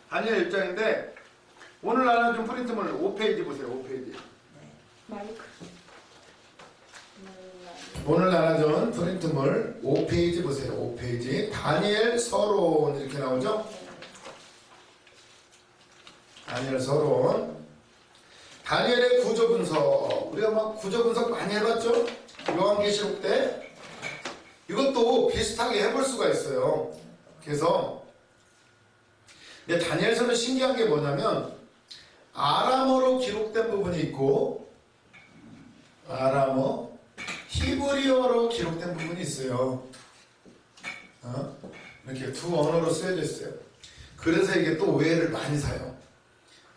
다니엘 1장인데 오늘 나눠준 프린트물 5페이지 보세요. 5페이지. 마이크. 오늘 나눠준 프린트물 5페이지 보세요. 5페이지. 다니엘 서론 이렇게 나오죠? 다니엘 서론. 다니엘의 구조 분석. 우리가 막 구조 분석 많이 해봤죠? 요한계시록 때. 이것도 비슷하게 해볼 수가 있어요. 그래서 근데 다니엘서는 신기한 게 뭐냐면 아람어로 기록된 부분이 있고 아람어, 히브리어로 기록된 부분이 있어요. 이렇게 두 언어로 쓰여져 있어요. 그래서 이게 또 오해를 많이 사요.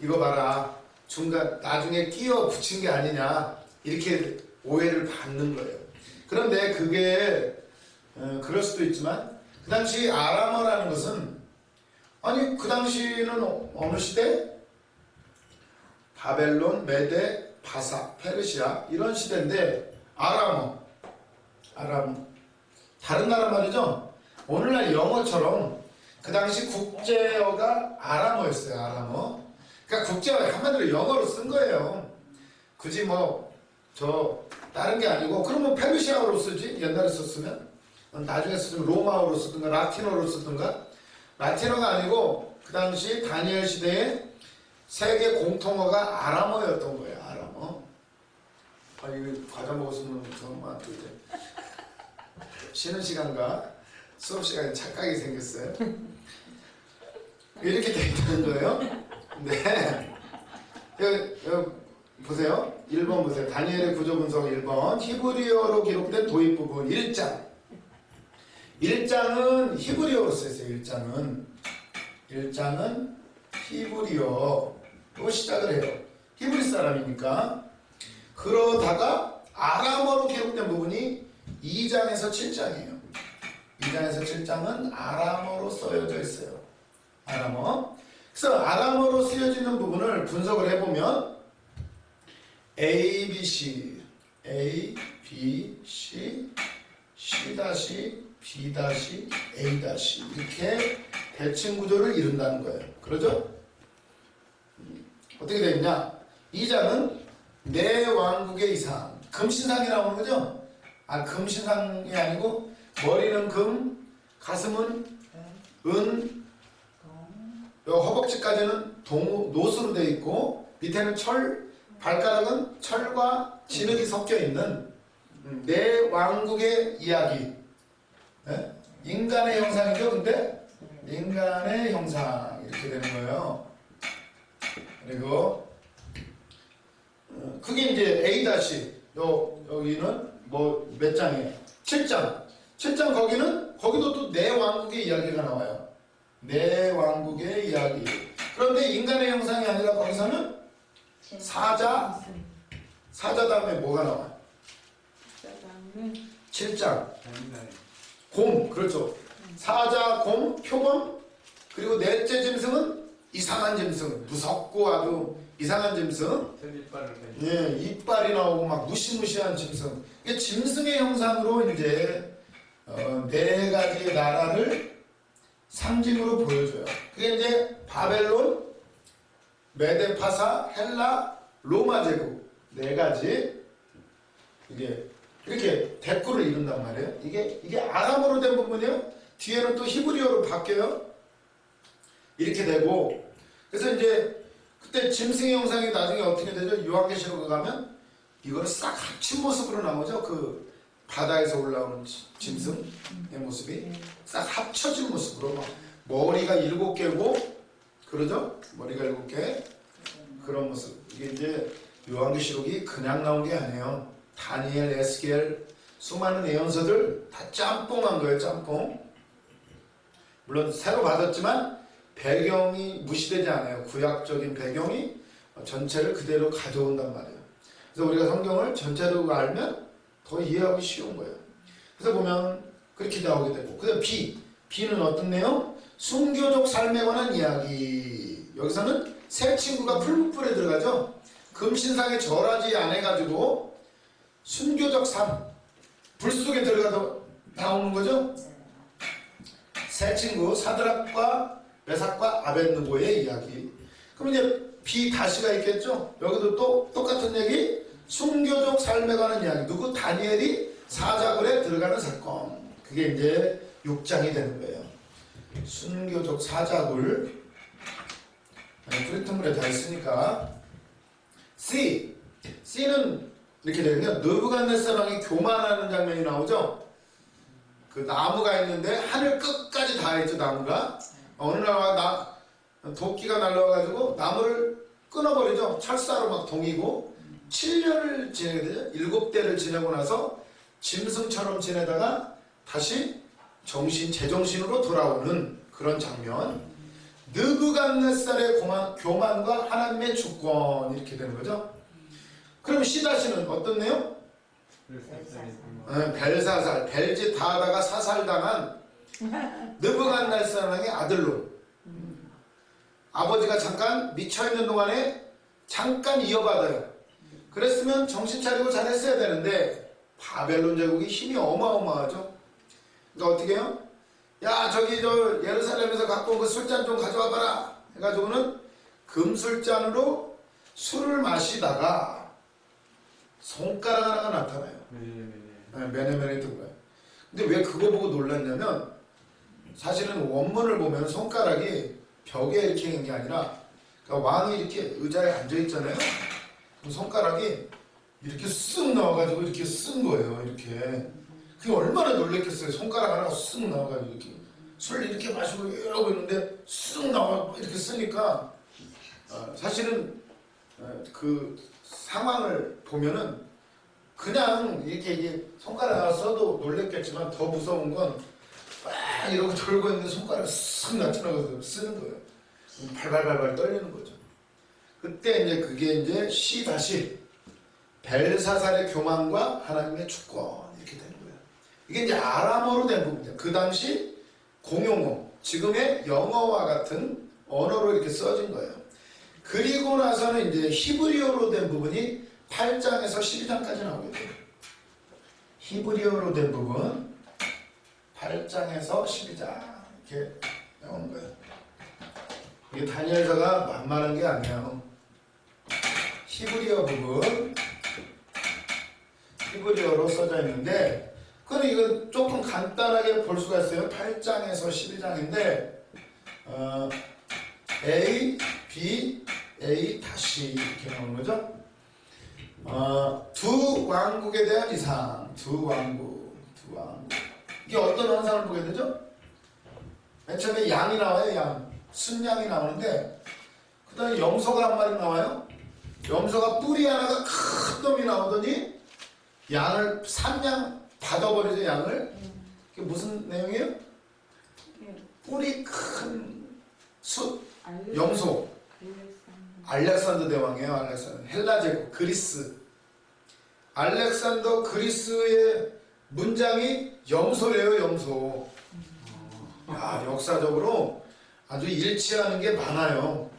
이거 봐라, 중간 나중에 끼워 붙인 게 아니냐, 이렇게 오해를 받는 거예요. 그런데 그게 그럴 수도 있지만 그 당시 아람어라는 것은 아니 그 당시는 어느 시대? 바벨론, 메데, 바사, 페르시아 이런 시대인데 아람어 다른 나라 말이죠. 오늘날 영어처럼 그 당시 국제어가 아람어였어요. 아람어. 그러니까 국제어 한마디로 영어로 쓴 거예요. 굳이 뭐 저 다른 게 아니고 그러면 페르시아어로 쓰지 옛날에 썼으면 나중에 쓰면 로마어로 쓰든가 라틴어로 쓰든가. 라틴어가 아니고 그 당시 다니엘 시대에 세계 공통어가 아람어였던 거예요. 아람어. 아 이거 과자 먹었으면 정말 또 이제 쉬는 시간과 수업 시간에 착각이 생겼어요. 이렇게 돼 있다는 거예요. 네. 여기 보세요. 1번 보세요. 다니엘의 구조 분석 1번. 히브리어로 기록된 도입 부분 1장. 1장은 히브리어로 쓰였어요. 1장은 히브리어로 시작을 해요. 히브리 사람이니까. 그러다가 아람어로 기록된 부분이 2장에서 7장이에요. 2장에서 7장은 아람어로 쓰여져 있어요. 아람어. 그래서 아람어로 쓰여지는 부분을 분석을 해보면 A, B, C, A, B, C, C-, B-, A- 이렇게 대칭 구조를 이룬다는 거예요. 그러죠? 어떻게 되어 있냐? 2장은 내 왕국의 이상. 금신상이 나오는 거죠? 금신상이 아니고 머리는 금, 가슴은 은, 허벅지까지는 노수로 되어 있고 밑에는 철, 발가락은 철과 진흙이 섞여 있는 내 왕국의 이야기. 네? 인간의 형상이죠. 근데 인간의 형상 이렇게 되는 거예요. 그리고 그게 이제 A- 여기는 뭐 몇 장이에요? 7장. 7장 거기도 또 내 왕국의 이야기가 나와요. 내 왕국의 이야기. 그런데 인간의 형상이 아니라 거기서는 사자 다음에 뭐가 나와? 7장. 곰, 그렇죠. 사자, 곰, 표범, 그리고 넷째 짐승은 이상한 짐승, 무섭고 아주 이상한 짐승. 예, 이빨이 나오고 막 무시무시한 짐승. 이게 짐승의 형상으로 이제 네 가지의 나라를 상징으로 보여줘요. 그게 이제 바벨론, 메데파사, 헬라, 로마 제국 네 가지 이게 이렇게 대꾸를 이룬단 말이에요. 이게 아람어로 된 부분이에요. 뒤에는 또 히브리어로 바뀌어요. 이렇게 되고 그래서 이제 그때 짐승의 형상이 나중에 어떻게 되죠? 요한계시록에 가면 이거를 싹 합친 모습으로 나오죠. 그 바다에서 올라오는 짐승의 모습이 싹 합쳐진 모습으로 막 머리가 7개고 그러죠? 머리가 7개 그런 모습. 이게 이제 요한계시록이 그냥 나온 게 아니에요. 다니엘, 에스겔 수많은 예언서들 다 짬뽕한 거예요. 짬뽕. 물론 새로 받았지만 배경이 무시되지 않아요. 구약적인 배경이 전체를 그대로 가져온단 말이에요. 그래서 우리가 성경을 전체로 알면 더 이해하기 쉬운 거예요. 그래서 보면 그렇게 나오게 되고 그 다음 B는 어떤 내용? 순교적 삶에 관한 이야기. 여기서는 새 친구가 풀무불에 들어가죠. 금신상에 절하지 않아가지고 순교적 삶 불 속에 들어가서 나오는 거죠. 세 친구 사드락과 메삭과 아벳느고의 이야기. 그럼 이제 B 다시가 있겠죠. 여기도 또 똑같은 얘기. 순교적 삶에 관한 이야기. 누구? 다니엘이 사자굴에 들어가는 사건. 그게 이제 6장이 되는 거예요. 순교적 사자굴. 프리트물에 다 있으니까. C는 이렇게 되거든요. 느부갓네살 왕이 교만하는 장면이 나오죠. 그 나무가 있는데 하늘 끝까지 다 있죠. 나무가 어느 날 도끼가 날라와가지고 나무를 끊어버리죠. 철사로 막 동이고 7년을 지내게 되죠. 7대를 지내고 나서 짐승처럼 지내다가 다시 제정신으로 돌아오는 그런 장면. 느부갓네살의 교만과 하나님의 주권 이렇게 되는 거죠. 그럼 C-는 어떤 내용? 벨사살, 벨짓 다 하다가 사살당한 느부갓네살 왕의 아들로. 아버지가 잠깐 미쳐있는 동안에 잠깐 이어받아요. 그랬으면 정신 차리고 잘했어야 되는데 바벨론 제국이 힘이 어마어마하죠. 그러니까 어떻게 해요? 야 저기 저 예루살렘에서 갖고 온 그 술잔 좀 가져와 봐라 해가지고는 금술잔으로 술을 마시다가 손가락 하나가 나타나요. 메네메네 뜨고요. 근데 왜 그거 보고 놀랐냐면 사실은 원문을 보면 손가락이 벽에 이렇게 있는 게 아니라 그러니까 왕이 이렇게 의자에 앉아 있잖아요. 그럼 손가락이 이렇게 쓱 나와가지고 이렇게 쓴 거예요. 이렇게. 그게 얼마나 놀랬겠어요. 손가락 하나가 쓱 나와가지고 이렇게 술 이렇게 마시고 이러고 있는데 쓱 나와 이렇게 쓰니까 사실은 그 상황을 보면은 그냥 이렇게 손가락 하나 써도 놀랬겠지만 더 무서운 건 막 이러고 돌고 있는데 손가락 쓱 나타나서 쓰는 거예요. 발발발발 떨리는 거죠. 그때 이제 그게 이제 C- 벨사살의 교만과 하나님의 주권 이렇게 되는 거예요. 이게 이제 아람어로 된 부분이에요. 그 당시 공용어, 지금의 영어와 같은 언어로 이렇게 써진 거예요. 그리고 나서는 이제 히브리어로 된 부분이 8장에서 12장까지 나오게 돼요. 히브리어로 된 부분 8장에서 12장 이렇게 나오는 거예요. 이게 다니엘서가 만만한 게 아니에요. 히브리어 부분 히브리어로 써져 있는데 그건 이거 조금 간단하게 볼 수가 있어요. 8장에서 12장인데 A, B, A 다시 이렇게 나오는 거죠. 두 왕국에 대한 이상, 두 왕국. 이게 어떤 환상을 보게 되죠? 맨 처음에 양이 나와요. 양, 순양이 나오는데 그 다음에 염소가 한 마리 나와요. 염소가 뿔이 하나가 큰 놈이 나오더니 양을 산양 받아버리죠. 양을. 그게 무슨 내용이에요? 뿔이 큰 염소. 알렉산더 대왕이에요. 알렉산더. 헬라 제국, 그리스. 알렉산더 그리스의 문장이 염소래요. 염소. 야, 역사적으로 아주 일치하는 게 많아요.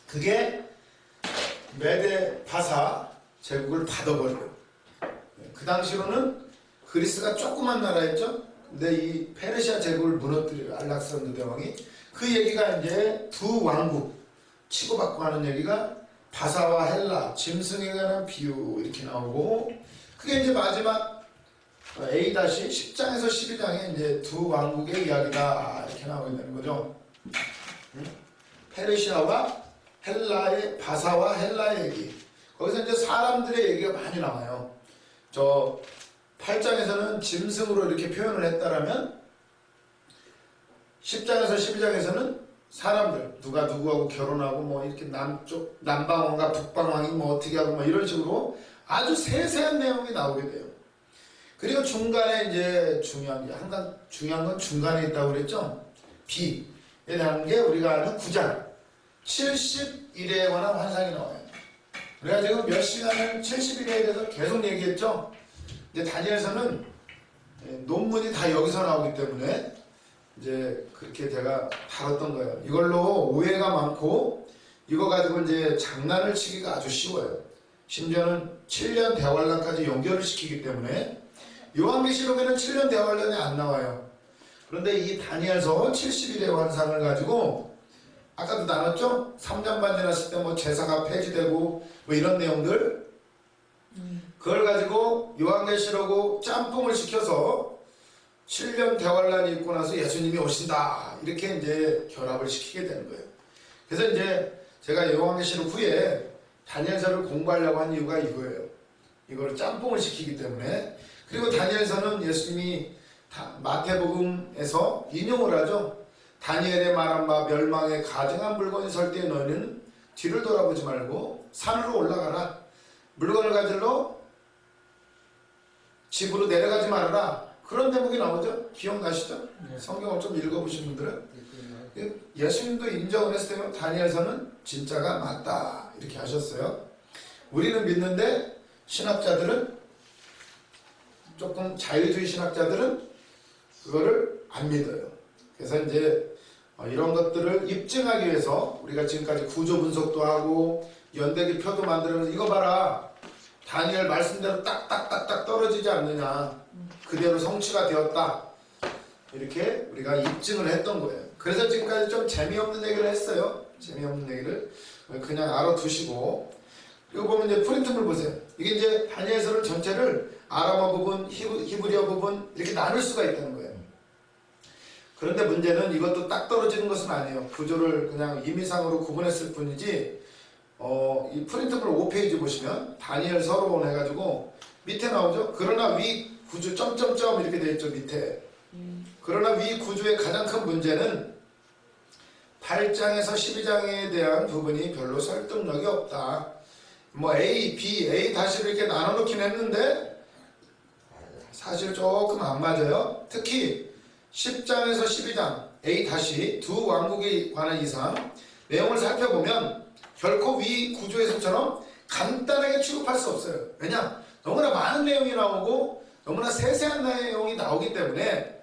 그게 메데 바사 제국을 받아버려요. 그 당시로는 그리스가 조그만 나라였죠. 근데 이 페르시아 제국을 무너뜨려요. 알렉산더 대왕이. 그 얘기가 이제 두 왕국 치고받고 하는 얘기가 바사와 헬라, 짐승에 관한 비유 이렇게 나오고 그게 이제 마지막 A-10장에서 12장에 이제 두 왕국의 이야기다 이렇게 나오게 되는 거죠. 페르시아와 헬라의 바사와 헬라의 얘기. 거기서 이제 사람들의 얘기가 많이 나와요. 저 8장에서는 짐승으로 이렇게 표현을 했다라면 10장에서 12장에서는 사람들 누가 누구하고 결혼하고 뭐 이렇게 남방왕과 북방왕이 뭐 어떻게 하고 뭐 이런 식으로 아주 세세한 내용이 나오게 돼요. 그리고 중간에 이제 항상 중요한 건 중간에 있다고 그랬죠. B에 대한 게 우리가 아는 9장 70일에 관한 환상이 나와요. 우리가 지금 몇 시간을 70일에 대해서 계속 얘기했죠. 이제 다니엘서는 논문이 다 여기서 나오기 때문에 이제 그렇게 제가 다뤘던 거예요. 이걸로 오해가 많고 이거 가지고 이제 장난을 치기가 아주 쉬워요. 심지어는 7년 대환란까지 연결을 시키기 때문에 요한계시록에는 7년 대환란이 안 나와요. 그런데 이 다니엘서 70일의 환상을 가지고 아까도 나눴죠? 3년 반 지났을 때 뭐 제사가 폐지되고 뭐 이런 내용들 그걸 가지고 요한계시록으로 짬뽕을 시켜서 7년 대환란이 있고 나서 예수님이 오신다 이렇게 이제 결합을 시키게 되는 거예요. 그래서 이제 제가 요한계시록 후에 다니엘서를 공부하려고 한 이유가 이거예요. 이걸 짬뽕을 시키기 때문에. 그리고 다니엘서는 예수님이 마태복음에서 인용을 하죠. 다니엘의 말한 바 멸망에 가증한 물건이 설 때 너희는 뒤를 돌아보지 말고 산으로 올라가라. 물건을 가지러 집으로 내려가지 말아라. 그런 대목이 나오죠. 기억나시죠? 네. 성경을 좀 읽어보신 분들은 네. 예수님도 인정을 했을 때 다니엘서는 진짜가 맞다 이렇게 하셨어요. 우리는 믿는데 신학자들은 조금 자유주의 신학자들은 그거를 안 믿어요. 그래서 이제 이런 것들을 입증하기 위해서 우리가 지금까지 구조 분석도 하고 연대기 표도 만들면서 이거 봐라 다니엘 말씀대로 딱딱딱딱 떨어지지 않느냐 그대로 성취가 되었다 이렇게 우리가 입증을 했던 거예요. 그래서 지금까지 좀 재미없는 얘기를 했어요. 재미없는 얘기를 그냥 알아두시고 그리고 보면 이제 프린트물 보세요. 이게 이제 다니엘서를 전체를 아람어 부분, 히브리어 부분 이렇게 나눌 수가 있다는 거예요. 그런데 문제는 이것도 딱 떨어지는 것은 아니에요. 구조를 그냥 임의상으로 구분했을 뿐이지 이 프린트물 5페이지 보시면 다니엘서로 해가지고 밑에 나오죠. 그러나 위 구조 점점점 이렇게 되어 있죠. 밑에. 그러나 위 구조의 가장 큰 문제는 8장에서 12장에 대한 부분이 별로 설득력이 없다. 뭐 A, B, A 다시를 이렇게 나눠놓긴 했는데 사실 조금 안 맞아요. 특히 10장에서 12장 A 다시 두 왕국에 관한 이상 내용을 살펴보면 결코 위 구조에서처럼 간단하게 취급할 수 없어요. 왜냐? 너무나 많은 내용이 나오고 너무나 세세한 내용이 나오기 때문에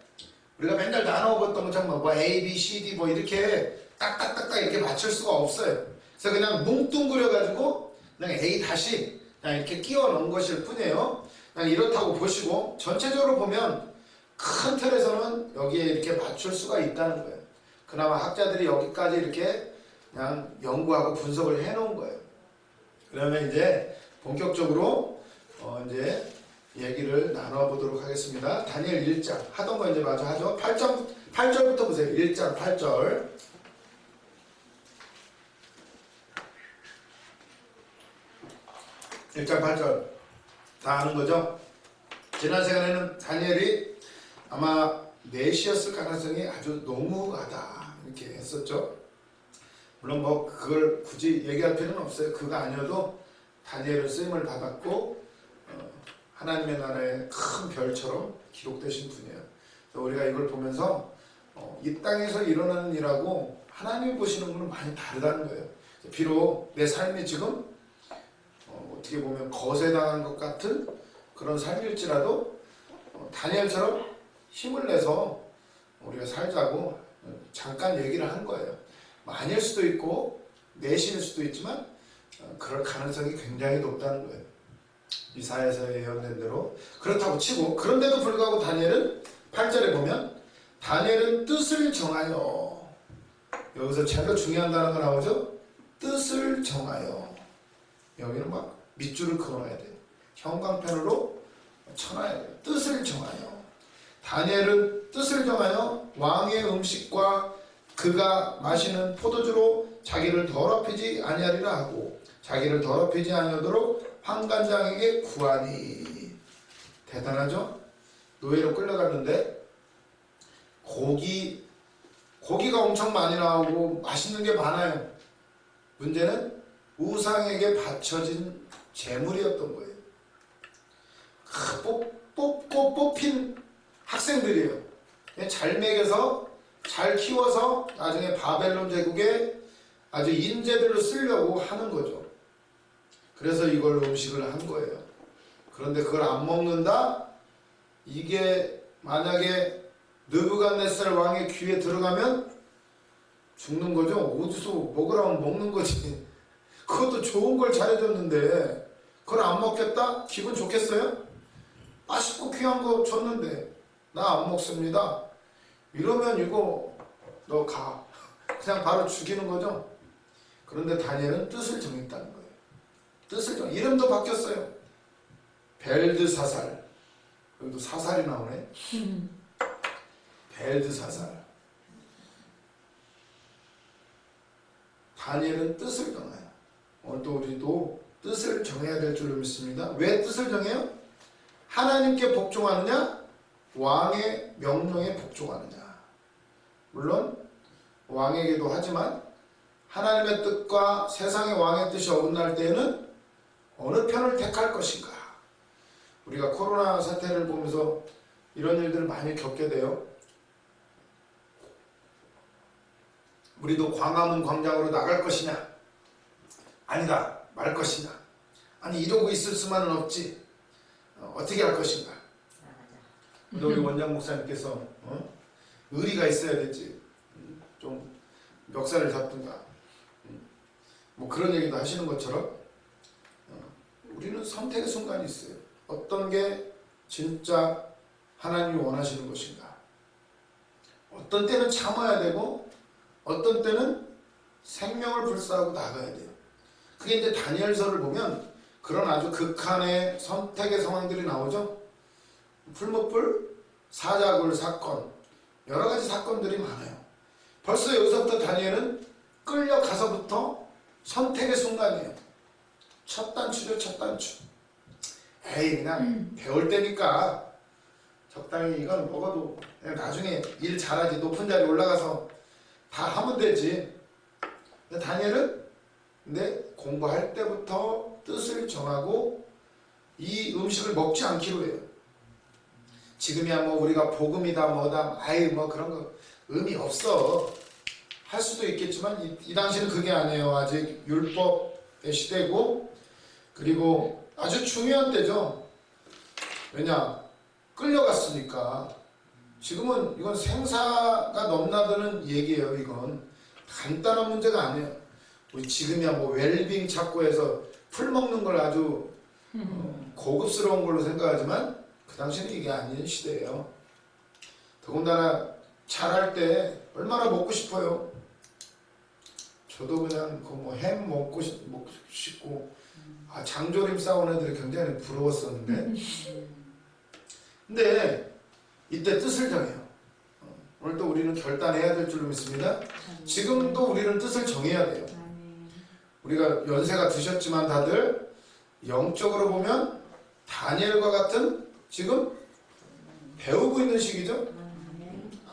우리가 맨날 나눠봤던 것처럼 뭐 A, B, C, D 뭐 이렇게 딱딱딱딱 이렇게 맞출 수가 없어요. 그래서 그냥 뭉뚱그려가지고 그냥 A 다시 그냥 이렇게 끼워 넣은 것일 뿐이에요. 그냥 이렇다고 보시고 전체적으로 보면 큰 틀에서는 여기에 이렇게 맞출 수가 있다는 거예요. 그나마 학자들이 여기까지 이렇게 그냥 연구하고 분석을 해놓은 거예요. 그러면 이제 본격적으로 이제 얘기를 나눠보도록 하겠습니다. 다니엘 1장 하던 거 이제 마저 하죠. 8절부터 보세요. 1장 8절. 1장 8절 다 아는 거죠? 지난 시간에는 다니엘이 아마 내시였을 가능성이 아주 농후하다 이렇게 했었죠. 물론 뭐 그걸 굳이 얘기할 필요는 없어요. 그거 아니어도 다니엘은 쓰임을 받았고 하나님의 나라의 큰 별처럼 기록되신 분이에요. 그래서 우리가 이걸 보면서 이 땅에서 일어나는 일하고 하나님이 보시는 분은 많이 다르다는 거예요. 비록 내 삶이 지금 어떻게 보면 거세당한 것 같은 그런 삶일지라도 다니엘처럼 힘을 내서 우리가 살자고 잠깐 얘기를 한 거예요. 아닐 수도 있고 내신일 수도 있지만 그럴 가능성이 굉장히 높다는 거예요. 이사야에서 예언된 대로 그렇다고 치고 그런데도 불구하고 다니엘은 8절에 보면 다니엘은 뜻을 정하여 여기서 제일 중요한 단어가 나오죠. 뜻을 정하여 여기는 막 밑줄을 그어놔야 돼요. 형광펜으로 쳐놔야 돼요. 뜻을 정하여 다니엘은 뜻을 정하여 왕의 음식과 그가 마시는 포도주로 자기를 더럽히지 아니하리라 하고 자기를 더럽히지 아니하도록 환관장에게 구하니. 대단하죠? 노예로 끌려갔는데 고기가 엄청 많이 나오고 맛있는 게 많아요. 문제는 우상에게 바쳐진 재물이었던 거예요. 뽑힌 학생들이에요. 잘 먹여서 잘 키워서 나중에 바벨론 제국에 아주 인재들로 쓰려고 하는 거죠. 그래서 이걸 음식을 한 거예요. 그런데 그걸 안 먹는다? 이게 만약에 느부갓네살 왕의 귀에 들어가면 죽는 거죠. 어디서 먹으라면 먹는 거지. 그것도 좋은 걸 잘해줬는데 그걸 안 먹겠다? 기분 좋겠어요? 맛있고 귀한 거 줬는데 나 안 먹습니다. 이러면 이거 너 가. 그냥 바로 죽이는 거죠. 그런데 다니엘은 뜻을 정했다는 거예요. 뜻을 정. 이름도 바뀌었어요. 벨드사살. 여기도 사살이 나오네. 벨드사살. 다니엘은 뜻을 정해요. 오늘도 우리도 뜻을 정해야 될 줄로 믿습니다. 왜 뜻을 정해요? 하나님께 복종하느냐? 왕의 명령에 복종하느냐? 물론 왕에게도 하지만 하나님의 뜻과 세상의 왕의 뜻이 어긋날 때에는 어느 편을 택할 것인가? 우리가 코로나 사태를 보면서 이런 일들을 많이 겪게 돼요. 우리도 광화문 광장으로 나갈 것이냐? 아니다. 말 것이냐? 아니 이러고 있을 수만은 없지. 어떻게 할 것인가? 근데 우리 원장 목사님께서 의리가 있어야 되지. 좀 멱살을 잡든가. 뭐 그런 얘기도 하시는 것처럼 우리는 선택의 순간이 있어요. 어떤 게 진짜 하나님이 원하시는 것인가? 어떤 때는 참아야 되고 어떤 때는 생명을 불사하고 나가야 돼요. 그게 이제 다니엘서를 보면 그런 아주 극한의 선택의 상황들이 나오죠. 풀무불, 사자굴 사건, 여러 가지 사건들이 많아요. 벌써 여기서부터 다니엘은 끌려가서부터 선택의 순간이에요. 첫 단추죠, 첫 단추. 에이, 그냥 배울 때니까 적당히 이건 먹어도 그냥 나중에 일 잘하지. 높은 자리 올라가서 다 하면 되지. 근데 다니엘은 공부할 때부터 뜻을 정하고 이 음식을 먹지 않기로 해요. 지금이야 뭐 우리가 복음이다 뭐다 아이 뭐 그런 거 의미 없어 할 수도 있겠지만 이 당시는 그게 아니에요. 아직 율법의 시대고 그리고 아주 중요한 때죠. 왜냐? 끌려갔으니까. 지금은 이건 생사가 넘나드는 얘기예요. 이건 간단한 문제가 아니에요. 우리 지금이야 뭐 웰빙 찾고 해서 풀 먹는 걸 아주 고급스러운 걸로 생각하지만 그 당시는 이게 아닌 시대예요. 더군다나 잘할 때 얼마나 먹고 싶어요. 저도 그냥 그 뭐 햄 먹고 싶고 장조림 싸운 애들이 굉장히 부러웠었는데 근데 이때 뜻을 정해요. 오늘도 우리는 결단해야 될 줄로 믿습니다. 지금도 우리는 뜻을 정해야 돼요. 우리가 연세가 드셨지만 다들 영적으로 보면 다니엘과 같은 지금 배우고 있는 시기죠.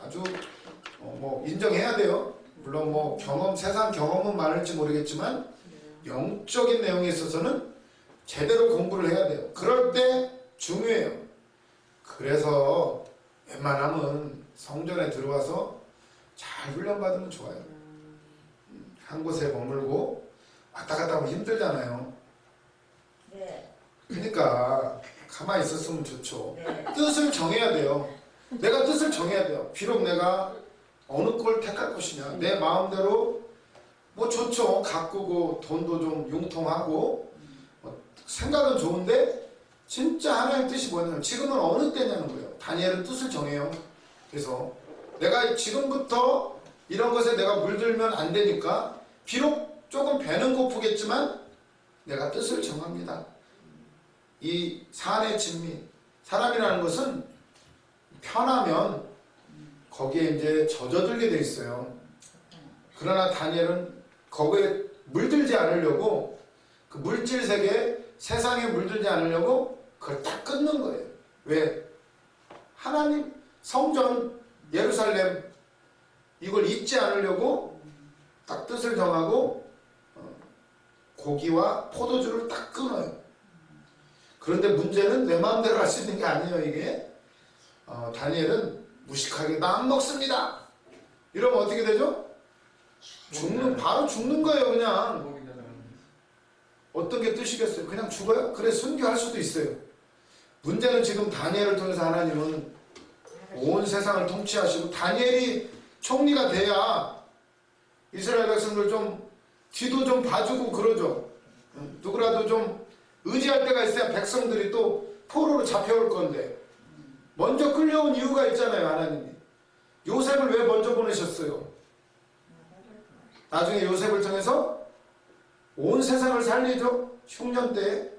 아주 뭐 인정해야 돼요. 물론 뭐 세상 경험은 많을지 모르겠지만 영적인 내용에 있어서는 제대로 공부를 해야 돼요. 그럴 때 중요해요. 그래서 웬만하면 성전에 들어와서 잘 훈련받으면 좋아요. 한 곳에 머물고 왔다 갔다 하면 힘들잖아요. 네. 그러니까 가만히 있었으면 좋죠. 네. 뜻을 정해야 돼요. 내가 뜻을 정해야 돼요. 비록 내가 어느 걸 택할 것이냐. 내 마음대로 뭐 좋죠. 가꾸고 돈도 좀 융통하고 생각은 좋은데 진짜 하나님의 뜻이 뭐냐면 지금은 어느 때냐는 거예요. 다니엘은 뜻을 정해요. 그래서 내가 지금부터 이런 것에 내가 물들면 안 되니까 비록 조금 배는 고프겠지만 내가 뜻을 정합니다. 이 산의 진미, 사람이라는 것은 편하면 거기에 이제 젖어들게 돼 있어요. 그러나 다니엘은 거기에 물들지 않으려고 그 물질 세계 세상에 물들지 않으려고 그걸 딱 끊는 거예요. 왜? 하나님 성전 예루살렘 이걸 잊지 않으려고 딱 뜻을 정하고 고기와 포도주를 딱 끊어요. 그런데 문제는 내 마음대로 할 수 있는 게 아니에요. 이게 다니엘은 무식하게 나 안 먹습니다. 이러면 어떻게 되죠? 바로 죽는 거예요. 그냥 어떤 게 뜻이겠어요? 그냥 죽어요? 그래 순교할 수도 있어요. 문제는 지금 다니엘을 통해서 하나님은 온 세상을 통치하시고 다니엘이 총리가 돼야 이스라엘 백성들 좀 뒤도 좀 봐주고 그러죠. 누구라도 좀 의지할 때가 있어야 백성들이 또 포로로 잡혀올 건데 먼저 끌려온 이유가 있잖아요. 하나님이 요셉을 왜 먼저 보내셨어요? 나중에 요셉을 통해서 온 세상을 살리죠. 흉년 때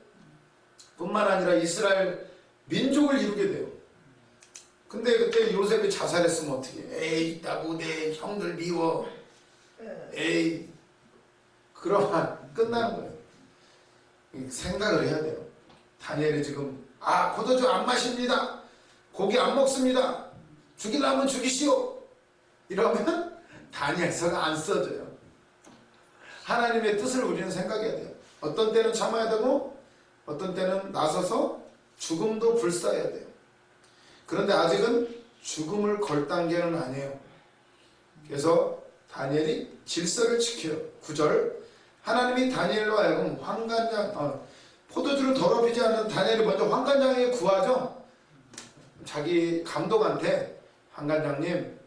뿐만 아니라 이스라엘 민족을 이루게 돼요. 근데 그때 요셉이 자살했으면 어떻게 해? 에이 있다고 내 형들 미워. 에이 그러면 끝나는 거예요. 생각을 해야 돼요. 다니엘이 지금 포도주 안 마십니다. 고기 안 먹습니다. 죽이려면 죽이시오. 이러면 다니엘서가 안 써져요. 하나님의 뜻을 우리는 생각해야 돼요. 어떤 때는 참아야 되고 어떤 때는 나서서 죽음도 불사해야 돼요. 그런데 아직은 죽음을 걸 단계는 아니에요. 그래서 다니엘이 질서를 지켜요. 9절 하나님이 다니엘로 하여금 포도주를 더럽히지 않는 다니엘이 먼저 환관장에게 구하죠. 자기 감독한테 환관장님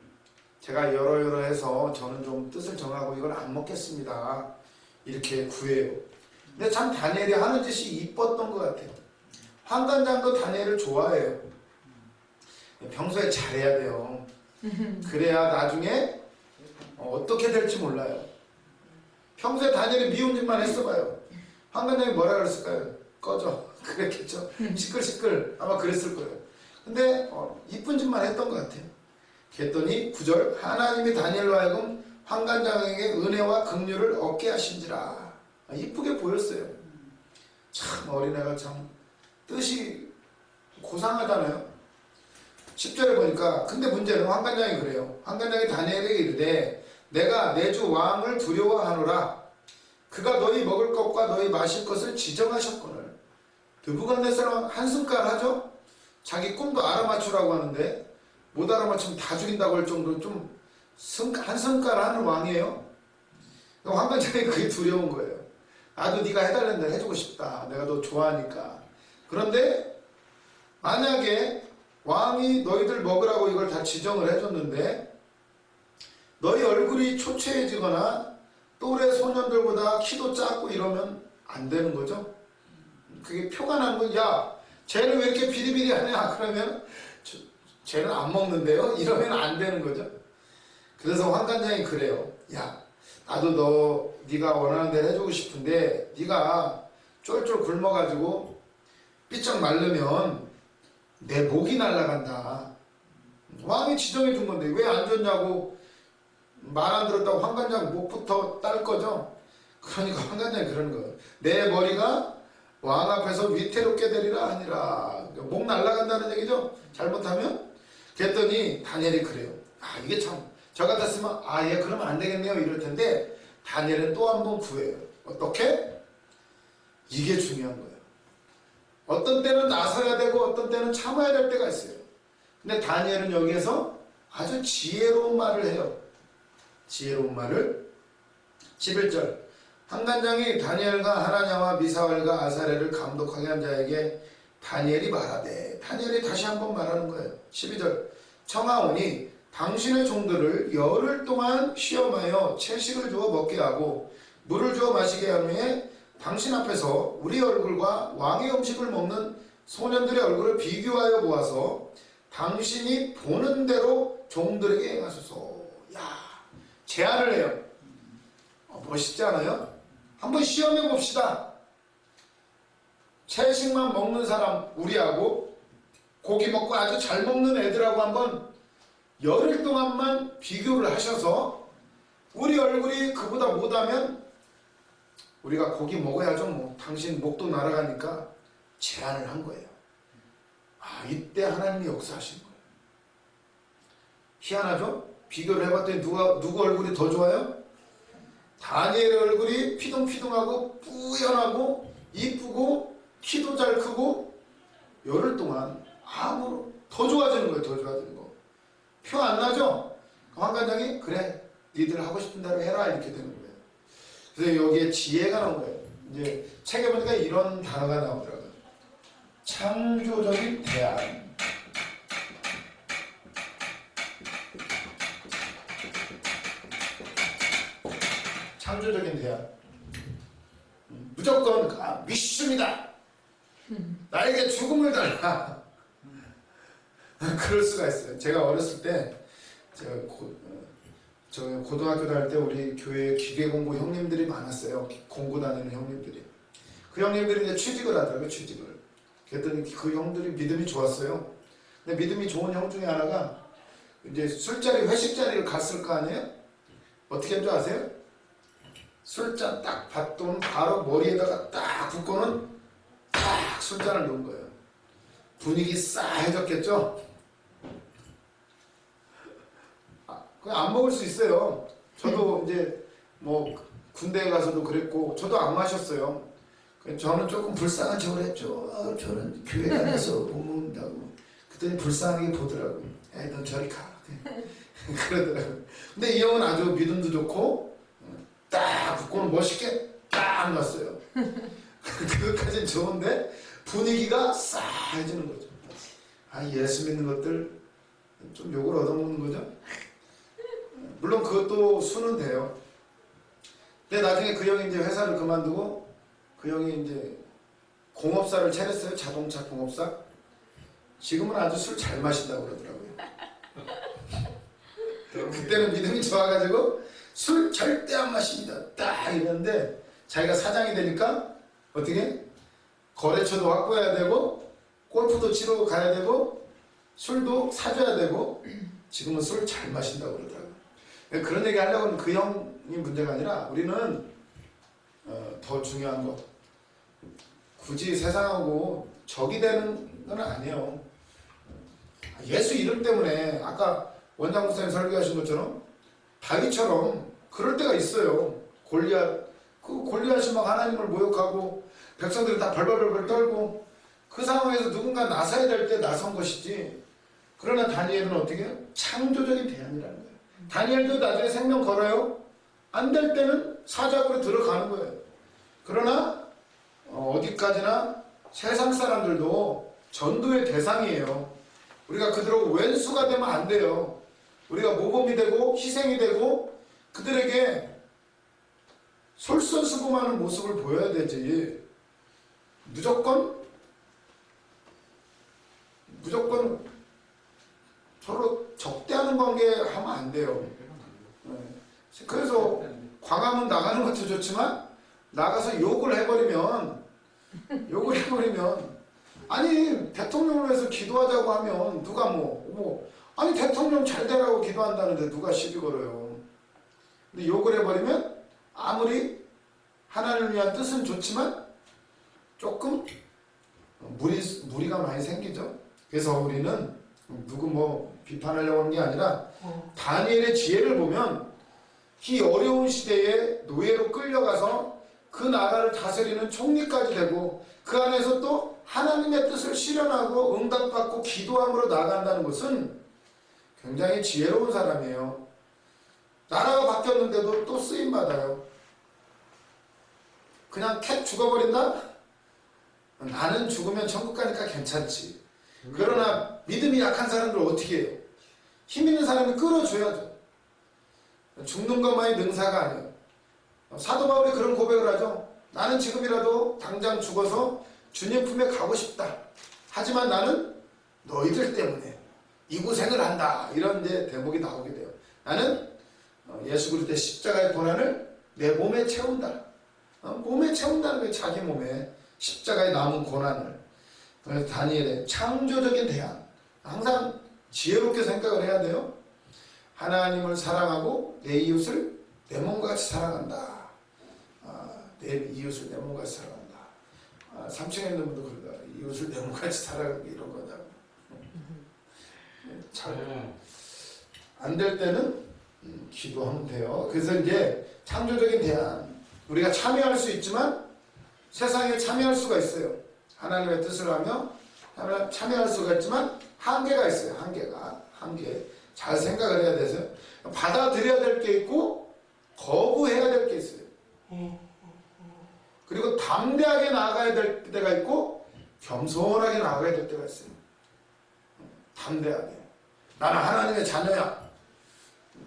제가 여러여러해서 저는 좀 뜻을 정하고 이걸 안 먹겠습니다. 이렇게 구해요. 근데 참 다니엘이 하는 짓이 이뻤던 것 같아요. 환관장도 다니엘을 좋아해요. 평소에 잘해야 돼요. 그래야 나중에 어떻게 될지 몰라요. 평소에 다니엘이 미운 짓만 했어봐요. 환관장이 뭐라 그랬을까요? 꺼져. 그랬겠죠. 시끌시끌 아마 그랬을 거예요. 근데 이쁜 짓만 했던 것 같아요. 그랬더니 9절 하나님이 다니엘로 하여금 환관장에게 은혜와 긍휼을 얻게 하신지라. 이쁘게 보였어요. 참 어린애가 참 뜻이 고상하잖아요. 10절에 보니까 근데 문제는 환관장이 그래요. 환관장이 다니엘에게 이르되 내가 내 주 왕을 두려워하노라. 그가 너희 먹을 것과 너희 마실 것을 지정하셨거늘. 느부갓네살은 한숨깔 하죠. 자기 꿈도 알아맞추라고 하는데 못 알아맞추면 다 죽인다고 할 정도로 좀 한숨깔 하는 왕이에요. 환관장이 그게 두려운 거예요. 나도 네가 해달라는 대로 해주고 싶다. 내가 너 좋아하니까. 그런데 만약에 왕이 너희들 먹으라고 이걸 다 지정을 해줬는데 너희 얼굴이 초췌해지거나 또래 소년들보다 키도 작고 이러면 안 되는 거죠. 그게 표가 나는 건 야 쟤는 왜 이렇게 비리비리하냐 그러면 쟤는 안 먹는데요. 이러면 안 되는 거죠. 그래서 환관장이 그래요. 야 나도 네가 원하는 대로 해주고 싶은데 네가 쫄쫄 굶어가지고 삐쩍 마르면 내 목이 날아간다. 왕이 지정해 준 건데 왜 안 줬냐고 말 안 들었다고 환관장 목부터 딸 거죠. 그러니까 환관장이 그러는 거예요. 내 머리가 왕 앞에서 위태롭게 되리라 하니라. 목 날아간다는 얘기죠. 잘못하면. 그랬더니 다니엘이 그래요. 이게 참 저 같았으면 얘 그러면 안 되겠네요 이럴 텐데 다니엘은 또 한 번 구해요. 어떻게? 이게 중요한 거예요. 어떤 때는 나서야 되고 어떤 때는 참아야 될 때가 있어요. 근데 다니엘은 여기에서 아주 지혜로운 말을 해요. 지혜로운 말을 11절 환관장이 다니엘과 하나냐와 미사엘과 아사랴를 감독하게 한 자에게 다니엘이 말하되 다니엘이 다시 한번 말하는 거예요. 12절 청하오니 당신의 종들을 열흘 동안 시험하여 채식을 주어 먹게 하고 물을 주어 마시게 한 후에 당신 앞에서 우리 얼굴과 왕의 음식을 먹는 소년들의 얼굴을 비교하여 보아서 당신이 보는 대로 종들에게 행하소서. 제안을 해요. 멋있지 않아요? 한번 시험해 봅시다. 채식만 먹는 사람 우리하고 고기 먹고 아주 잘 먹는 애들하고 한번 열흘 동안만 비교를 하셔서 우리 얼굴이 그보다 못하면 우리가 고기 먹어야죠. 뭐 당신 목도 날아가니까 제안을 한 거예요. 이때 하나님이 역사하신 거예요. 희한하죠? 비교를 해봤더니 누구 얼굴이 더 좋아요? 다니엘의 얼굴이 피둥피둥하고 뿌연하고 이쁘고 키도 잘 크고 열흘 동안 아무로 더 좋아지는 거예요. 더 좋아지는 거. 표 안 나죠? 환관장이 그래 니들 하고 싶은 대로 해라 이렇게 되는 거예요. 그래서 여기에 지혜가 나온 거예요. 이제 책에 보니까 이런 단어가 나오더라고요. 창조적인 대안. 창조적인 대안. 무조건 믿습니다. 나에게 죽음을 달라. 그럴 수가 있어요. 제가 어렸을 때 제가 저 고등학교 다닐 때 우리 교회 기계공부 형님들이 많았어요. 공부 다니는 형님들이. 그 형님들이 이제 취직을 하더라고요. 취직을. 그랬더니 그 형들이 믿음이 좋았어요. 근데 믿음이 좋은 형 중에 하나가 이제 술자리 회식 자리를 갔을 거 아니에요? 어떻게 한 줄 아세요? 술잔 딱 받돈 바로 머리에다가 딱 붓고는 딱 술잔을 놓은 거예요. 분위기 싸해졌겠죠? 그냥 안 먹을 수 있어요. 저도 이제 뭐 군대에 가서도 그랬고 저도 안 마셨어요. 저는 조금 불쌍한 척을 했죠. 저는 교회 다녀서 못 먹는다고. 그랬더니 불쌍하게 보더라고요. 에이 넌 저리 가. 그러더라고요. 근데 이 형은 아주 믿음도 좋고 딱 붙고는 멋있게 딱 놨어요. 그것까지는 좋은데 분위기가 싸해지는 거죠. 예수 믿는 것들 좀 욕을 얻어먹는 거죠. 물론 그것도 수는 돼요. 근데 나중에 그 형이 이제 회사를 그만두고 그 형이 이제 공업사를 차렸어요. 자동차 공업사. 지금은 아주 술 잘 마신다고 그러더라고요. 그때는 믿음이 좋아가지고 술 절대 안 마십니다. 딱 이랬는데 자기가 사장이 되니까 어떻게 거래처도 확보해야 되고 골프도 치러 가야 되고 술도 사줘야 되고 지금은 술 잘 마신다고 그러더라고요. 그런 얘기 하려고 하는 그 형이 문제가 아니라 우리는 더 중요한 거 굳이 세상하고 적이 되는 건 아니에요. 예수 이름 때문에 아까 원장 목사님 설교하신 것처럼 다윗처럼 그럴 때가 있어요. 골리앗이 막 하나님을 모욕하고 백성들이 다 벌벌벌 떨고 그 상황에서 누군가 나서야 될 때 나선 것이지. 그러나 다니엘은 어떻게 해요? 창조적인 대안이라는 거예요. 다니엘도 나중에 생명 걸어요. 안 될 때는 사자굴에 들어가는 거예요. 그러나 어디까지나 세상 사람들도 전도의 대상이에요. 우리가 그들하고 왼수가 되면 안 돼요. 우리가 모범이 되고 희생이 되고 그들에게 솔선수범하는 모습을 보여야 되지. 무조건 서로 적대하는 관계 하면 안 돼요. 그래서 광화문 나가는 것도 좋지만 나가서 욕을 해버리면 아니 대통령을 위해서 기도하자고 하면 누가 아니 대통령 잘 되라고 기도한다는데 누가 시비 걸어요. 근데 욕을 해버리면 아무리 하나님을 위한 뜻은 좋지만 조금 무리가 많이 생기죠. 그래서 우리는 누구 비판하려고 하는 게 아니라 다니엘의 지혜를 보면 이 어려운 시대에 노예로 끌려가서 그 나라를 다스리는 총리까지 되고 그 안에서 또 하나님의 뜻을 실현하고 응답받고 기도함으로 나간다는 것은 굉장히 지혜로운 사람이에요. 나라가 바뀌었는데도 또 쓰임받아요. 그냥 캣 죽어버린다? 나는 죽으면 천국 가니까 괜찮지. 그러나 믿음이 약한 사람들 어떻게 해요? 힘 있는 사람이 끌어줘야죠. 죽는 것만이 능사가 아니에요. 사도 바울이 그런 고백을 하죠. 나는 지금이라도 당장 죽어서 주님 품에 가고 싶다. 하지만 나는 너희들 때문에 이 고생을 한다. 이런 이제 대목이 나오게 돼요. 나는 예수 그리스도의 십자가의 고난을 내 몸에 채운다. 몸에 채운다는 게 자기 몸에 십자가에 남은 고난을. 그래서 다니엘의 창조적인 대안. 항상 지혜롭게 생각을 해야 돼요. 하나님을 사랑하고 내 이웃을 내 몸과 같이 사랑한다. 내 이웃을 내 몸과 같이 사랑한다. 3층에 있는 분도 그러다. 이웃을 내 몸과 같이 사랑하는 게 이런 거다. 잘 안 될 때는 기도하면 돼요. 그래서 이제 창조적인 대안. 우리가 참여할 수 있지만 세상에 참여할 수가 있어요. 하나님의 뜻을 하며 참여할 수가 있지만 한계가 있어요. 한계. 잘 생각을 해야 돼서 받아들여야 될 게 있고 거부해야 될 게 있어요. 그리고 담대하게 나아가야 될 때가 있고 겸손하게 나아가야 될 때가 있어요. 담대하게. 나는 하나님의 자녀야.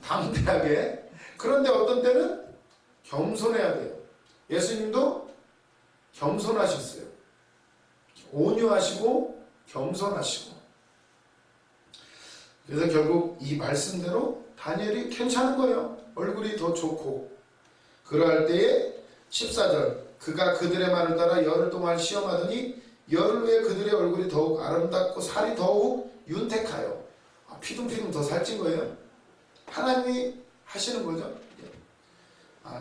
담대하게. 그런데 어떤 때는 겸손해야 돼요. 예수님도 겸손하셨어요. 온유하시고 겸손하시고. 그래서 결국 이 말씀대로 다니엘이 괜찮은 거예요. 얼굴이 더 좋고. 그러할 때에 14절 그가 그들의 말을 따라 열흘 동안 시험하더니 열흘 후에 그들의 얼굴이 더욱 아름답고 살이 더욱 윤택하여 피둥피둥 더 살찐 거예요. 하나님이 하시는 거죠.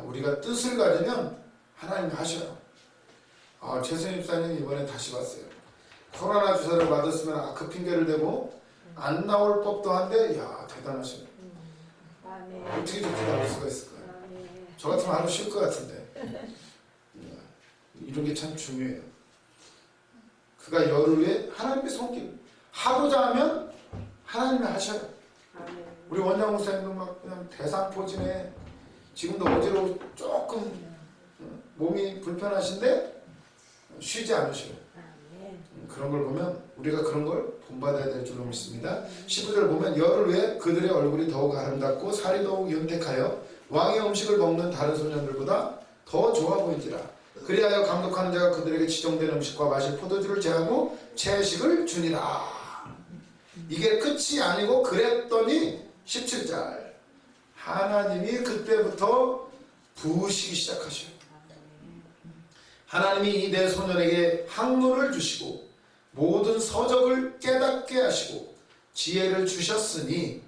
우리가 뜻을 가지면 하나님이 하셔요. 최선희 집사님 이번에 다시 봤어요. 코로나 주사를 받았으면 그 핑계를 대고 안 나올 법도 한데 야 대단하시네. 어떻게 저렇게 나올 수가 있을까요? 저 같으면 하루 쉴 것 같은데. 이런 게 참 중요해요. 그가 열흘 후에 하나님의 손길 하고 자면 하나님이 하셔요. 우리 원장 목사님도 막 그냥 대상포진에 지금도 어지러워 조금 몸이 불편하신데 쉬지 않으셔요. 그런 걸 보면 우리가 그런 걸 본받아야 될 줄로 믿습니다. 15절 보면 열흘 후에 그들의 얼굴이 더욱 아름답고 살이 더욱 윤택하여 왕의 음식을 먹는 다른 소년들보다 더 좋아 보인지라. 그리하여 감독하는 자가 그들에게 지정된 음식과 마실 포도주를 제하고 채식을 주니라. 이게 끝이 아니고 그랬더니 17절 하나님이 그때부터 부으시기 시작하셔요. 하나님이 이 네 소년에게 학문을 주시고 모든 서적을 깨닫게 하시고 지혜를 주셨으니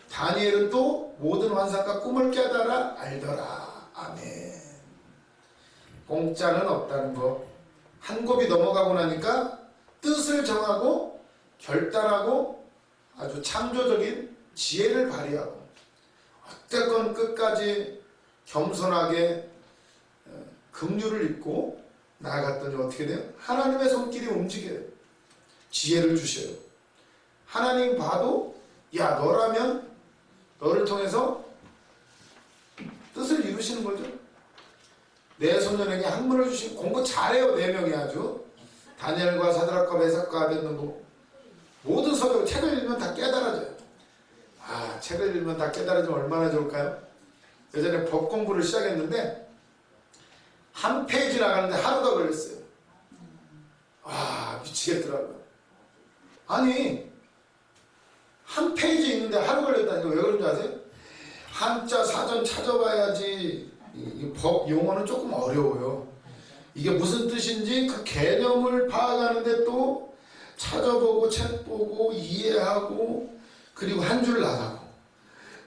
다니엘은 또 모든 환상과 꿈을 깨달아 알더라. 아멘. 공짜는 없다는 거. 한 곱이 넘어가고 나니까 뜻을 정하고 결단하고 아주 창조적인 지혜를 발휘하고 어쨌건 끝까지 겸손하게 긍휼을 입고 나아갔더니 어떻게 돼요? 하나님의 손길이 움직여요. 지혜를 주셔요. 하나님 봐도 야 너라면 너를 통해서 뜻을 이루시는 거죠. 네 소년에게 학문을 주신 공부 잘해요. 네 명이 아주 다니엘과 사드락과 메삭과 아벳느고 모든 서적 책을 읽으면 다 깨달아져요. 책을 읽으면 다 깨달아지면 얼마나 좋을까요? 예전에 법 공부를 시작했는데 한 페이지 나가는데 하루가 걸렸어요. 미치겠더라고요. 아니 한 페이지 읽는데 하루 걸렸다니까. 왜 그런지 아세요? 한자 사전 찾아봐야지. 이 법 용어는 조금 어려워요. 이게 무슨 뜻인지 그 개념을 파악하는데 또 찾아보고 책 보고 이해하고 그리고 한 줄 나가고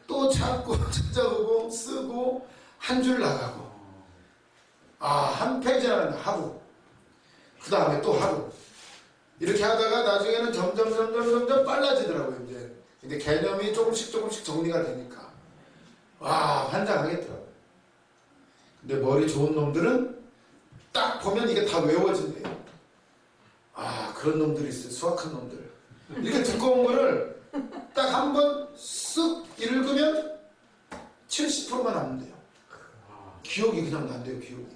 또 찾고 찾아보고 쓰고 한 줄 나가고 한 페이지 나가는데 하루 그 다음에 또 하루 이렇게 하다가 나중에는 점점 빨라지더라고요. 이제 개념이 조금씩 정리가 되니까 환장하겠더라고요. 근데 머리 좋은 놈들은 딱 보면 이게 다 외워진대요. 그런 놈들이 있어요. 수학한 놈들. 이렇게 두꺼운 거를 딱 한 번 쓱 읽으면 70%만 남는데요. 기억이 그냥 난대요. 기억이.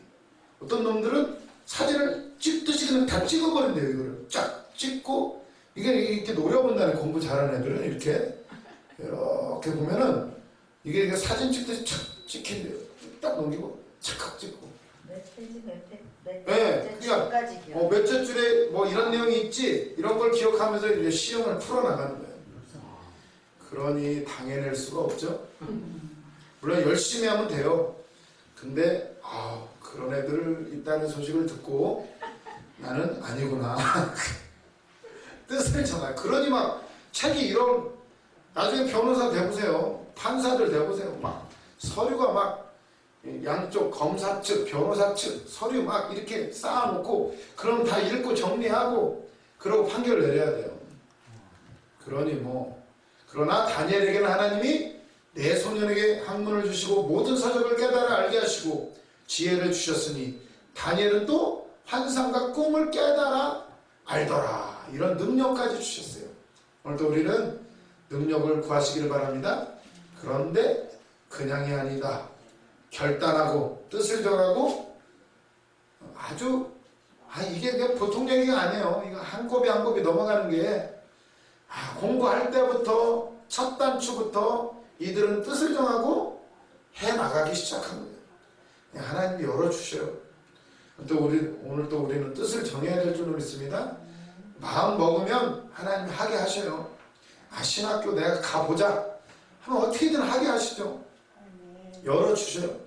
어떤 놈들은 사진을 찍듯이 그냥 다 찍어버린대요. 이거를 쫙 찍고 이게 이렇게 노려본다네. 공부 잘하는 애들은 이렇게 보면은 이게 사진 찍듯이 착 찍힌대요. 딱 넘기고 착각 찍고. 몇 페이지 네, 줄까지 기억. 몇째 줄에 뭐 이런 내용이 있지 이런 걸 기억하면서 이제 시험을 풀어나가는 거예요. 그러니 당해낼 수가 없죠. 물론 열심히 하면 돼요. 근데 그런 애들 있다는 소식을 듣고 나는 아니구나. 뜻을 정할. 그러니 막 책이 이런 나중에 변호사 돼보세요. 판사들 돼보세요. 막 서류가 막 양쪽 검사 측, 변호사 측 서류 막 이렇게 쌓아놓고 그럼 다 읽고 정리하고 그러고 판결을 내려야 돼요. 그러니 그러나 다니엘에게는 하나님이 네 소년에게 학문을 주시고 모든 서적을 깨달아 알게 하시고 지혜를 주셨으니 다니엘은 또 환상과 꿈을 깨달아 알더라. 이런 능력까지 주셨어요. 오늘도 우리는 능력을 구하시기를 바랍니다. 그런데 그냥이 아니다. 결단하고 뜻을 정하고 아주 이게 그냥 보통 얘기가 아니에요. 이거 한 곱이 한 곱이 넘어가는 게 공부할 때부터 첫 단추부터 이들은 뜻을 정하고 해 나가기 시작한 거예요. 하나님이 열어주셔요. 오늘 또 우리는 뜻을 정해야 될 줄로 믿습니다. 마음 먹으면 하나님이 하게 하셔요. 신학교 내가 가보자 하면 어떻게든 하게 하시죠. 열어주셔요.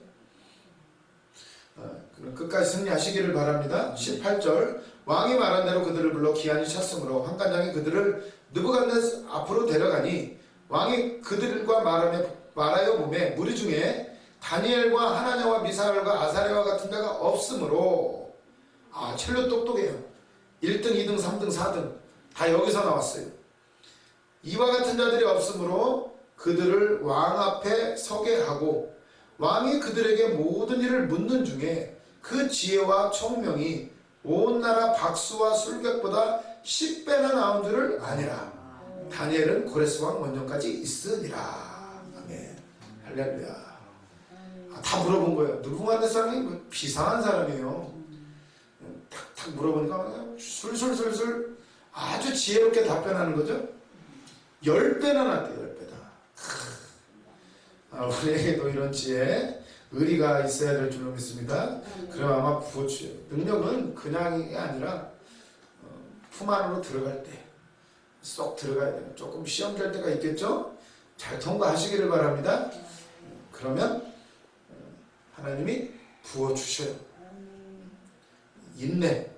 그럼 끝까지 승리하시기를 바랍니다. 18절 왕이 말한 대로 그들을 불러 기한이 찼으므로 환관장이 그들을 느부갓네살 앞으로 데려가니 왕이 그들과 말하여 보매 무리 중에 다니엘과 하나냐와 미사엘과 아사랴와 같은 자가 없으므로 첼로 똑똑해요. 1등, 2등, 3등, 4등 다 여기서 나왔어요. 이와 같은 자들이 없으므로 그들을 왕 앞에 서게 하고 왕이 그들에게 모든 일을 묻는 중에 그 지혜와 총명이 온 나라 박수와 술객보다 10배나 나온 줄을 아니라. 다니엘은 고레스 왕 원년까지 있으니라. 아멘. 할렐루야. 다 물어본 거예요. 느부갓네살이 뭐 비상한 사람이에요. 탁탁 물어보니까 술술술술 아주 지혜롭게 답변하는 거죠. 10배나 났대요. 10배다. 우리에게도 이런 지혜, 의리가 있어야 될 줄로 믿습니다. 그럼 아마 부어주요. 능력은 그냥이 아니라 품 안으로 들어갈 때 쏙 들어가야 돼요. 조금 시험 될 때가 있겠죠? 잘 통과하시기를 바랍니다. 그러면 하나님이 부어주셔요. 인내.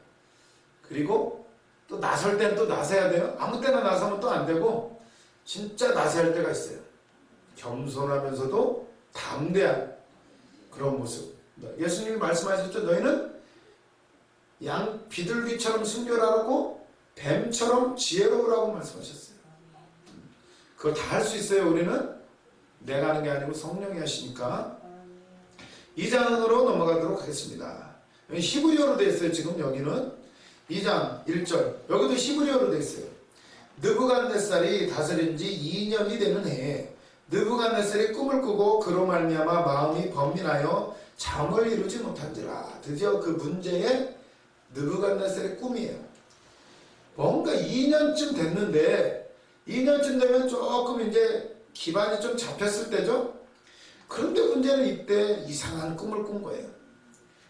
그리고 또 나설 때는 또 나서야 돼요. 아무 때나 나서면 또 안 되고 진짜 나서야 할 때가 있어요. 겸손하면서도 담대한 그런 모습. 예수님이 말씀하셨죠. 너희는 양 비둘기처럼 순결하고 뱀처럼 지혜로우라고 말씀하셨어요. 그걸 다 할 수 있어요. 우리는 내가 하는 게 아니고 성령이 하시니까. 2장으로 넘어가도록 하겠습니다. 히브리어로 되어 있어요. 지금 여기는 2장 1절 여기도 히브리어로 되어 있어요. 느부갓네살이 다스린 지 2년이 되는 해에 느부갓네살이 꿈을 꾸고 그로 말미암아 마음이 번민하여 잠을 이루지 못한지라. 드디어 그 문제의 느부갓네살의 꿈이에요. 뭔가 2년쯤 됐는데 2년쯤 되면 조금 이제 기반이 좀 잡혔을 때죠. 그런데 문제는 이때 이상한 꿈을 꾼 거예요.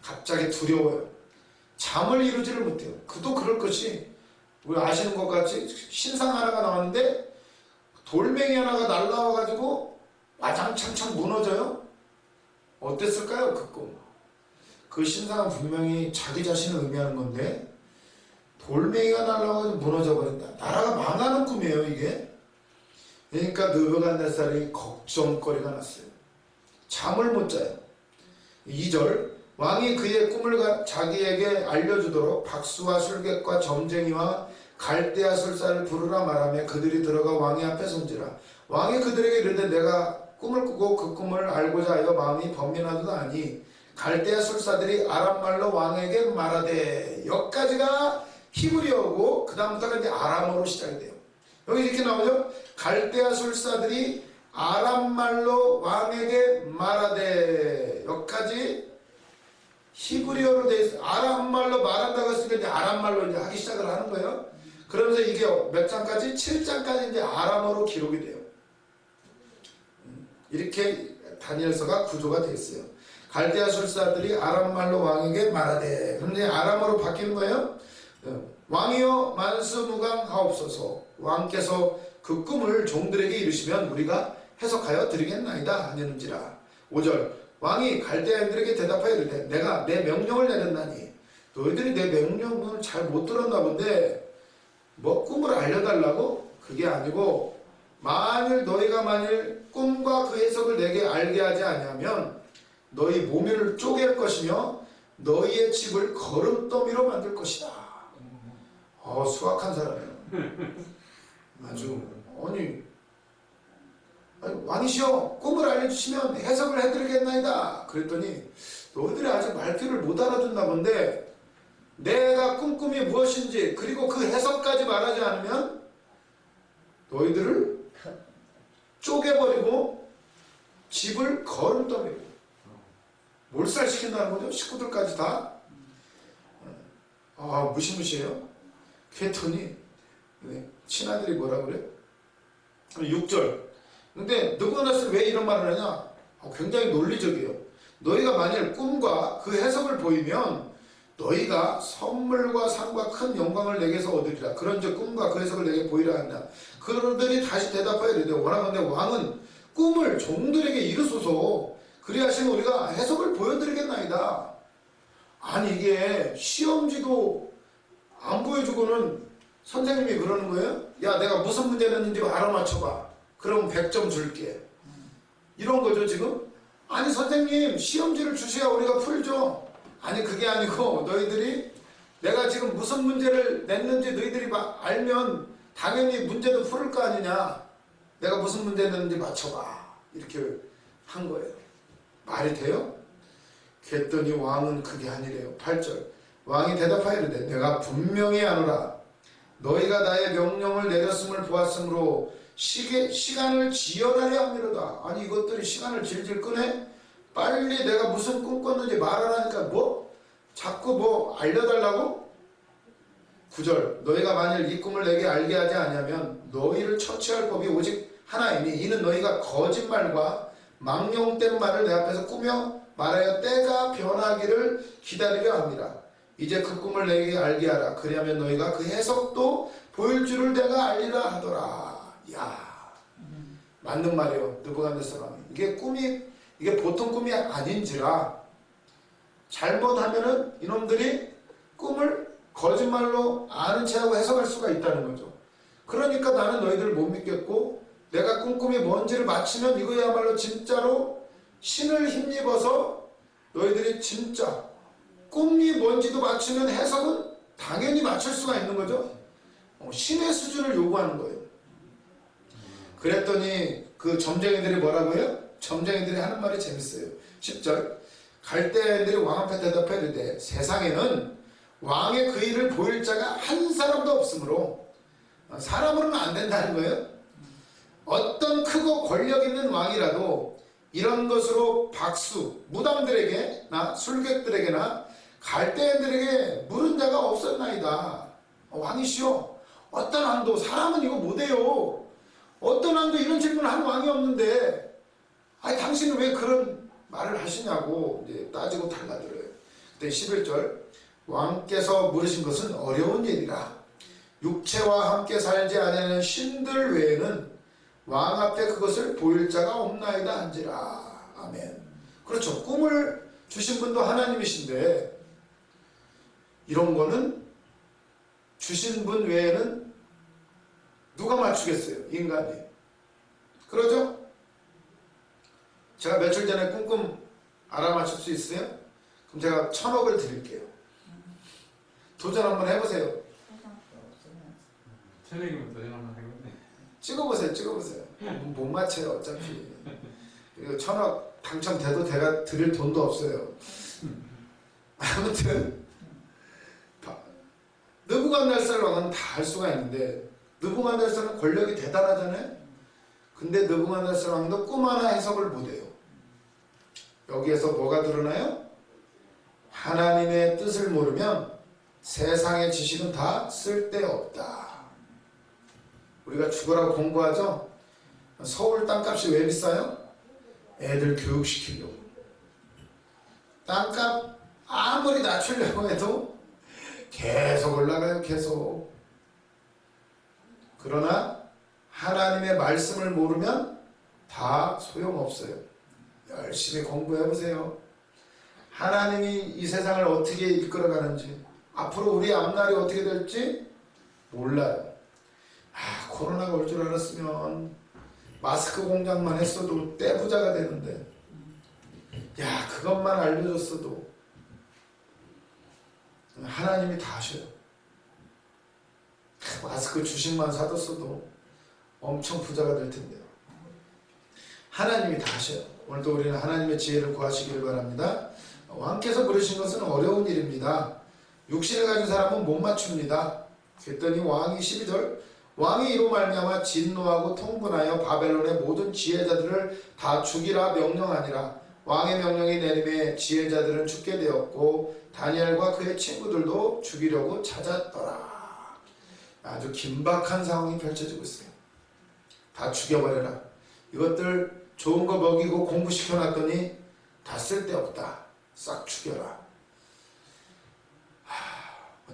갑자기 두려워요. 잠을 이루지를 못해요. 그도 그럴 것이 우리 아시는 것 같이 신상 하나가 나왔는데 돌멩이 하나가 날라와가지고 와장창창 무너져요. 어땠을까요? 그 꿈. 그 신상은 분명히 자기 자신을 의미하는 건데 돌멩이가 날라와가지고 무너져 버린다. 나라가 망하는 꿈이에요 이게. 그러니까 느부갓네살이 걱정거리가 났어요. 잠을 못 자요. 2절 왕이 그의 꿈을 자기에게 알려주도록 박수와 술객과 점쟁이와 갈대아 술사를 부르라 말하며 그들이 들어가 왕의 앞에 손지라. 왕이 그들에게 이르되 내가 꿈을 꾸고 그 꿈을 알고자 하여 마음이 번민하도다니 갈대아 술사들이 아람말로 왕에게 말하되. 여기까지가 히브리어고 그 다음부터가 이제 아람어로 시작이 돼요. 여기 이렇게 나오죠. 갈대아 술사들이 아람말로 왕에게 말하되. 여기까지 히브리어로 되어 있어요. 아람말로 말한다고 했으니까 이제 아람말로 이제 하기 시작을 하는 거예요. 그러면서 이게 몇 장까지? 7장까지 이제 아람어로 기록이 돼요. 이렇게 다니엘서가 구조가 되어 있어요. 갈대아 술사들이 아람말로 왕에게 말하되. 그럼 이제 아람어로 바뀌는 거예요. 왕이여 만수무강하옵소서. 왕께서 그 꿈을 종들에게 이르시면 우리가 해석하여 드리겠나이다 하는지라. 5절 왕이 갈대아인들에게 대답하여 이르되 내가 내 명령을 내렸나니. 너희들이 내 명령을 잘 못 들었나 본데 뭐 꿈을 알려달라고? 그게 아니고 너희가 만일 꿈과 그 해석을 내게 알게 하지 아니하면 너희 몸을 쪼갤 것이며 너희의 집을 거름더미로 만들 것이다. 수악한 사람이에요. 아주 왕이시여 꿈을 알려주시면 해석을 해드리겠나이다. 그랬더니 너희들이 아직 말귀를 못 알아듣나 본데 내가 꿈이 무엇인지 그리고 그 해석까지 말하지 않으면 너희들을 쪼개버리고 집을 거름더미로 몰살시킨다는 거죠. 식구들까지 다. 무시무시해요. 그랬더니 친아들이 뭐라 그래? 6절 근데 느부갓네살이 왜 이런 말을 하냐? 굉장히 논리적이에요. 너희가 만일 꿈과 그 해석을 보이면 너희가 선물과 상과 큰 영광을 내게서 얻으리라. 그런즉 꿈과 그 해석을 내게 보이라 한다. 그들이 다시 대답하여 이르되 원하건대 왕은 꿈을 종들에게 이르소서. 그리하시면 우리가 해석을 보여드리겠나이다. 아니 이게 시험지도 안 보여주고는 선생님이 그러는 거예요? 야 내가 무슨 문제 냈는지 알아맞혀봐. 그럼 100점 줄게. 이런 거죠 지금? 아니 선생님 시험지를 주셔야 우리가 풀죠. 아니 그게 아니고 너희들이 내가 지금 무슨 문제를 냈는지 너희들이 알면 당연히 문제도 풀을 거 아니냐. 내가 무슨 문제 냈는지 맞춰봐. 이렇게 한 거예요. 말이 돼요? 그랬더니 왕은 그게 아니래요. 8절 왕이 대답하여 이르되 내가 분명히 하노라. 너희가 나의 명령을 내렸음을 보았으므로 시간을 지연하려 함이로다. 아니 이것들이 시간을 질질 끄네? 빨리 내가 무슨 꿈 꿨는지 말하라니까 뭐? 자꾸 뭐 알려달라고? 9절 너희가 만일 이 꿈을 내게 알게 하지 아니하면 너희를 처치할 법이 오직 하나이니 이는 너희가 거짓말과 망령된 말을 내 앞에서 꾸며 말하여 때가 변하기를 기다리려 합니다. 이제 그 꿈을 내게 알게 하라. 그리하면 너희가 그 해석도 보일 줄을 내가 알리라 하더라. 야, 맞는 말이에요. 느부갓네살 왕이. 이게 보통 꿈이 아닌지라 잘못하면은 이놈들이 꿈을 거짓말로 아는 체하고 해석할 수가 있다는 거죠. 그러니까 나는 너희들을 못 믿겠고 내가 꿈꿈이 뭔지를 맞히면 이거야말로 진짜로 신을 힘입어서 너희들이 진짜 꿈이 뭔지도 맞추면 해석은 당연히 맞출 수가 있는 거죠. 신의 수준을 요구하는 거예요. 그랬더니 그 점쟁이들이 뭐라고 해요? 점쟁이들이 하는 말이 재밌어요. 10절 갈대아인들이 왕 앞에 대답해 이르되 세상에는 왕의 그 일을 보일 자가 한 사람도 없으므로 사람으로는 안 된다는 거예요. 어떤 크고 권력 있는 왕이라도 이런 것으로 박수 무당들에게나 술객들에게나 갈대인들에게 물은 자가 없었나이다. 왕이시여 어떤 왕도 사람은 이거 못해요. 어떤 왕도 이런 질문을 한 왕이 없는데 아니 당신은 왜 그런 말을 하시냐고 이제 따지고 달라들어요. 그때 11절 왕께서 물으신 것은 어려운 일이라 육체와 함께 살지 아니하는 신들 외에는 왕 앞에 그것을 보일 자가 없나이다 한지라. 아멘. 그렇죠. 꿈을 주신 분도 하나님이신데 이런 거는 주신 분 외에는 누가 맞추겠어요? 인간이. 그러죠? 제가 며칠 전에 꿈꿈 알아맞힐 수 있어요? 그럼 제가 1,000억을 드릴게요. 도전 한번 해보세요. 천억이면 도전 한번 해보네. 찍어보세요. 못 맞춰요 어차피. 그리고 1,000억 당첨돼도 제가 드릴 돈도 없어요. 아무튼 느부갓네살 왕은 다 할 수가 있는데 느부갓네살은 권력이 대단하잖아요. 근데 느부갓네살 왕도 꿈 하나 해석을 못해요. 여기에서 뭐가 드러나요? 하나님의 뜻을 모르면 세상의 지식은 다 쓸데없다. 우리가 죽으라고 공부하죠? 서울 땅값이 왜 비싸요? 애들 교육시키려고. 땅값 아무리 낮추려고 해도 계속 올라가요. 계속. 그러나 하나님의 말씀을 모르면 다 소용없어요. 열심히 공부해보세요. 하나님이 이 세상을 어떻게 이끌어가는지 앞으로 우리 앞날이 어떻게 될지 몰라요. 코로나가 올 줄 알았으면 마스크 공장만 했어도 떼부자가 되는데 그것만 알려줬어도 하나님이 다 하셔요. 마스크 주식만 사뒀어도 엄청 부자가 될 텐데요. 하나님이 다 하셔요. 오늘도 우리는 하나님의 지혜를 구하시기를 바랍니다. 왕께서 부르신 것은 어려운 일입니다. 육신을 가진 사람은 못 맞춥니다. 그랬더니 왕이 12절 왕이 이로 말미암아 진노하고 통분하여 바벨론의 모든 지혜자들을 다 죽이라 명령하니라. 왕의 명령이 내림에 지혜자들은 죽게 되었고 다니엘과 그의 친구들도 죽이려고 찾았더라. 아주 긴박한 상황이 펼쳐지고 있어요. 다 죽여버려라. 이것들 좋은 거 먹이고 공부시켜놨더니 다 쓸데없다. 싹 죽여라.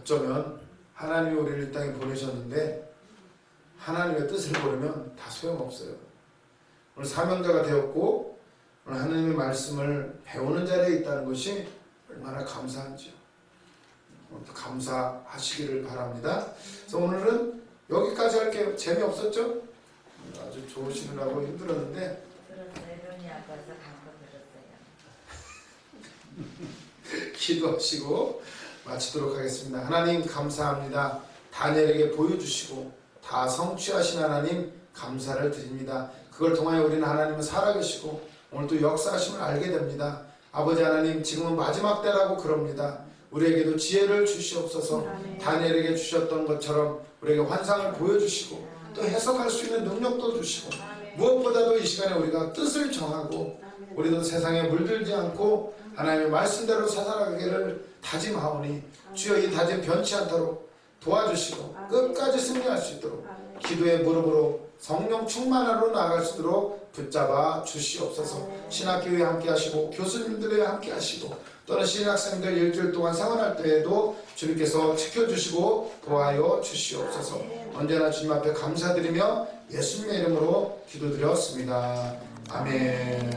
어쩌면 하나님이 우리를 이 땅에 보내셨는데 하나님의 뜻을 모르면 다 소용없어요. 오늘 사명자가 되었고 오늘 하나님의 말씀을 배우는 자리에 있다는 것이 얼마나 감사한지요. 감사하시기를 바랍니다. 그래서 오늘은 여기까지 할게요. 재미없었죠? 아주 좋으시느라고 힘들었는데 들었어요. 눈이 아파서 갖고 들었어요. 기도하시고 마치도록 하겠습니다. 하나님 감사합니다. 다니엘에게 보여주시고 다 성취하신 하나님 감사를 드립니다. 그걸 통하여 우리는 하나님은 살아계시고 오늘도 역사하심을 알게 됩니다. 아버지 하나님 지금은 마지막 때라고 그럽니다. 우리에게도 지혜를 주시옵소서. 다니엘에게 주셨던 것처럼 우리에게 환상을 보여주시고 또 해석할 수 있는 능력도 주시고 무엇보다도 이 시간에 우리가 뜻을 정하고 우리도 세상에 물들지 않고 하나님의 말씀대로 살아가기를 다짐하오니 주여 이 다짐 변치 않도록 도와주시고 끝까지 승리할 수 있도록 기도의 무릎으로 성령 충만하러 나아갈 수 있도록 붙잡아 주시옵소서. 신학교에 함께 하시고 교수님들에 함께 하시고 또는 신학생들 일주일 동안 생활할 때에도 주님께서 지켜주시고 도와여 주시옵소서. 언제나 주님 앞에 감사드리며 예수님의 이름으로 기도드렸습니다. 아멘.